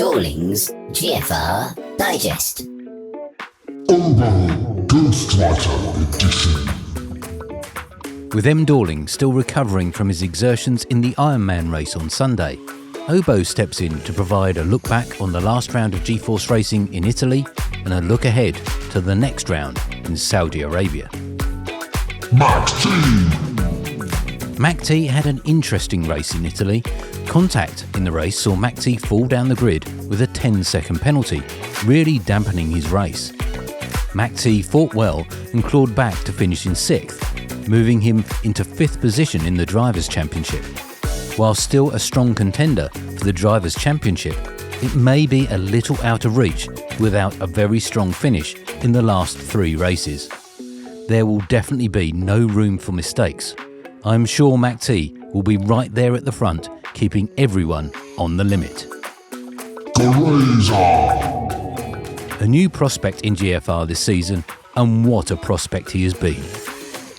Dorling's GFR Digest. OhBohh Ghostwriter Edition. With MDorling still recovering from his exertions in the Ironman race on Sunday, OhBohh steps in to provide a look back on the last round of G-Force racing in Italy and a look ahead to the next round in Saudi Arabia. Mac T had an interesting race in Italy. Contact in the race saw Mac T fall down the grid with a 10-second penalty, really dampening his race. Mac T fought well and clawed back to finish in 6th, moving him into 5th position in the Drivers' Championship. While still a strong contender for the Drivers' Championship, it may be a little out of reach without a very strong finish in the last 3 races. There will definitely be no room for mistakes. I'm sure Mac T will be right there at the front, keeping everyone on the limit. A new prospect in GFR this season, and what a prospect he has been.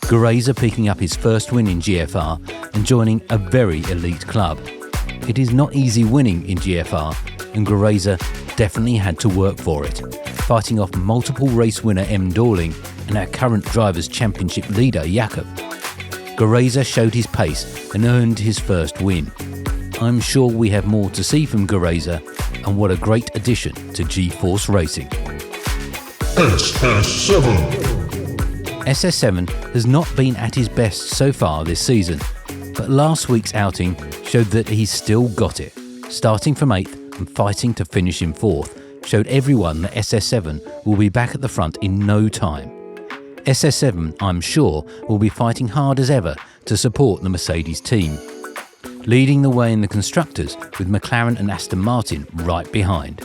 Ghostwriter picking up his first win in GFR and joining a very elite club. It is not easy winning in GFR, and Ghostwriter definitely had to work for it, fighting off multiple race winner MDorling and our current Drivers' Championship leader Jakob. Ghostwriter showed his pace and earned his first win. I'm sure we have more to see from Ghostwriter, and what a great addition to G-Force racing. SS7 has not been at his best so far this season, but last week's outing showed that he's still got it. Starting from 8th and fighting to finish in 4th showed everyone that SS7 will be back at the front in no time. SS7, I'm sure, will be fighting hard as ever to support the Mercedes team, leading the way in the constructors with McLaren and Aston Martin right behind.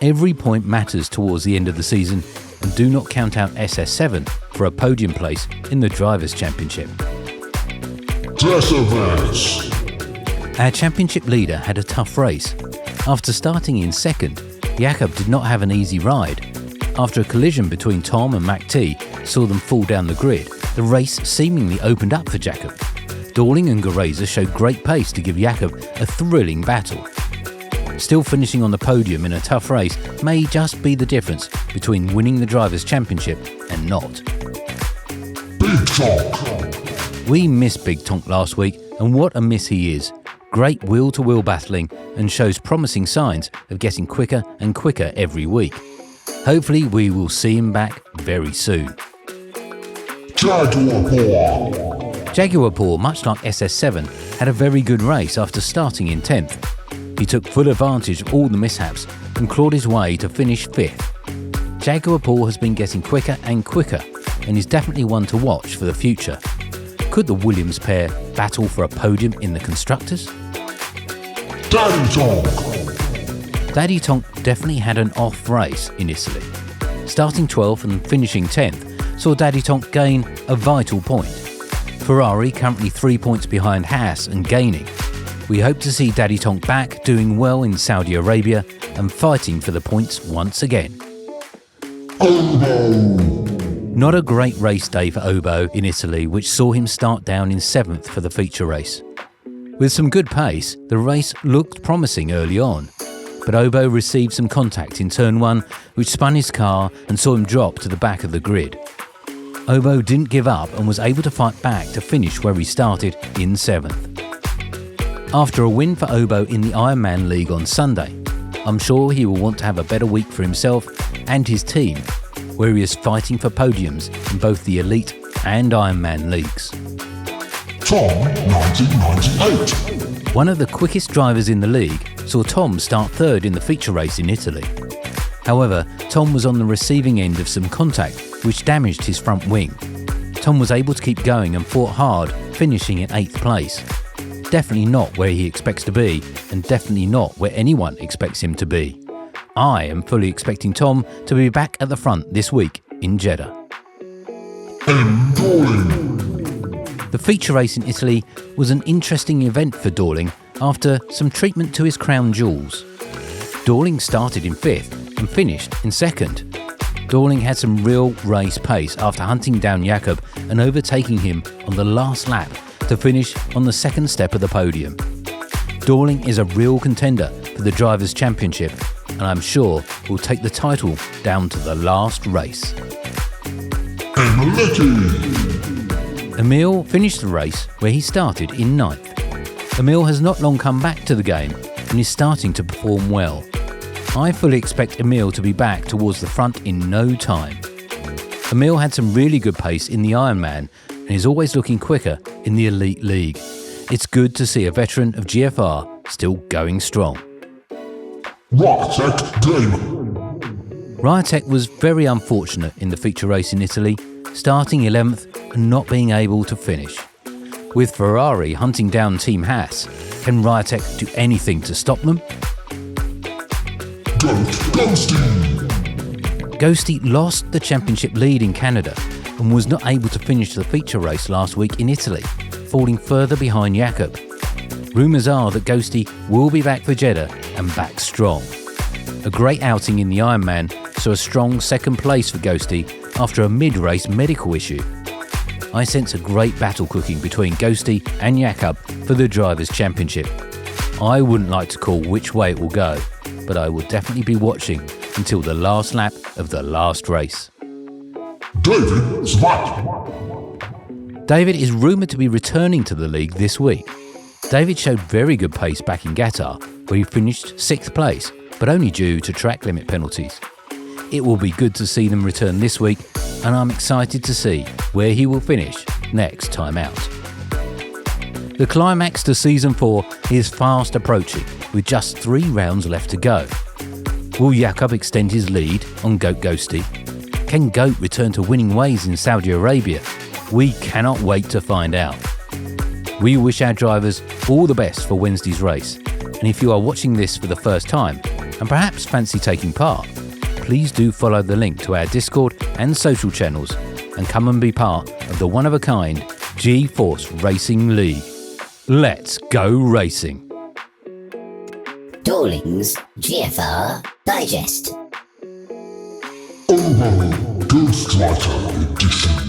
Every point matters towards the end of the season, and do not count out SS7 for a podium place in the Drivers' Championship. Our championship leader had a tough race. After starting in 2nd, Jakob did not have an easy ride. After a collision between Tom and Mac T saw them fall down the grid, the race seemingly opened up for Jakob. Dorling and Ghostwriter showed great pace to give Jakob a thrilling battle. Still finishing on the podium in a tough race may just be the difference between winning the Drivers' Championship and not. Big Tonk. We missed Big Tonk last week, and what a miss he is. Great wheel-to-wheel battling and shows promising signs of getting quicker and quicker every week. Hopefully we will see him back very soon. Jaguar, much like SS7, had a very good race after starting in 10th. He took full advantage of all the mishaps and clawed his way to finish 5th. Jaguar has been getting quicker and quicker and is definitely one to watch for the future. Could the Williams pair battle for a podium in the Constructors? Daddy Tonk definitely had an off race in Italy. Starting 12th and finishing 10th saw Daddy Tonk gain a vital point. Ferrari currently 3 points behind Haas and gaining. We hope to see Daddy Tonk back doing well in Saudi Arabia and fighting for the points once again. Not a great race day for OhBohh in Italy, which saw him start down in 7th for the feature race. With some good pace, the race looked promising early on, but OhBohh received some contact in turn 1, which spun his car and saw him drop to the back of the grid. OhBohh didn't give up and was able to fight back to finish where he started in 7th. After a win for OhBohh in the Ironman League on Sunday, I'm sure he will want to have a better week for himself and his team, where he is fighting for podiums in both the Elite and Ironman leagues. Tom 1998. One of the quickest drivers in the league saw Tom start 3rd in the feature race in Italy. However, Tom was on the receiving end of some contact which damaged his front wing. Tom was able to keep going and fought hard, finishing in 8th place. Definitely not where he expects to be, and definitely not where anyone expects him to be. I am fully expecting Tom to be back at the front this week in Jeddah. MDorling. The feature race in Italy was an interesting event for Dorling after some treatment to his crown jewels. Dorling started in 5th and finished in 2nd. Dorling had some real race pace after hunting down Jakob and overtaking him on the last lap to finish on the 2nd step of the podium. Dorling is a real contender for the Drivers' Championship, and I'm sure will take the title down to the last race. Emil finished the race where he started in 9th. Emil has not long come back to the game and is starting to perform well. I fully expect Emil to be back towards the front in no time. Emil had some really good pace in the Ironman and is always looking quicker in the Elite League. It's good to see a veteran of GFR still going strong. Rytek was very unfortunate in the feature race in Italy, starting 11th and not being able to finish. With Ferrari hunting down Team Haas, can Rytek do anything to stop them? Ghosty lost the championship lead in Canada and was not able to finish the feature race last week in Italy, falling further behind Jakob. Rumours are that Ghosty will be back for Jeddah and back strong. A great outing in the Ironman saw a strong second place for Ghosty after a mid-race medical issue. I sense a great battle cooking between Ghosty and Jakob for the Drivers' Championship. I wouldn't like to call which way it will go, but I will definitely be watching until the last lap of the last race. David is rumoured to be returning to the league this week. David showed very good pace back in Qatar, where he finished 6th place, but only due to track limit penalties. It will be good to see them return this week, and I'm excited to see where he will finish next time out. The climax to Season 4 is fast approaching, with just 3 rounds left to go. Will Jakob extend his lead on Goat Ghosty? Can Goat return to winning ways in Saudi Arabia? We cannot wait to find out. We wish our drivers all the best for Wednesday's race, and if you are watching this for the first time and perhaps fancy taking part, please do follow the link to our Discord and social channels and come and be part of the one-of-a-kind G-Force Racing League. Let's go racing! Dorling's GFR Digest. OhBohh Ghostwriter Edition.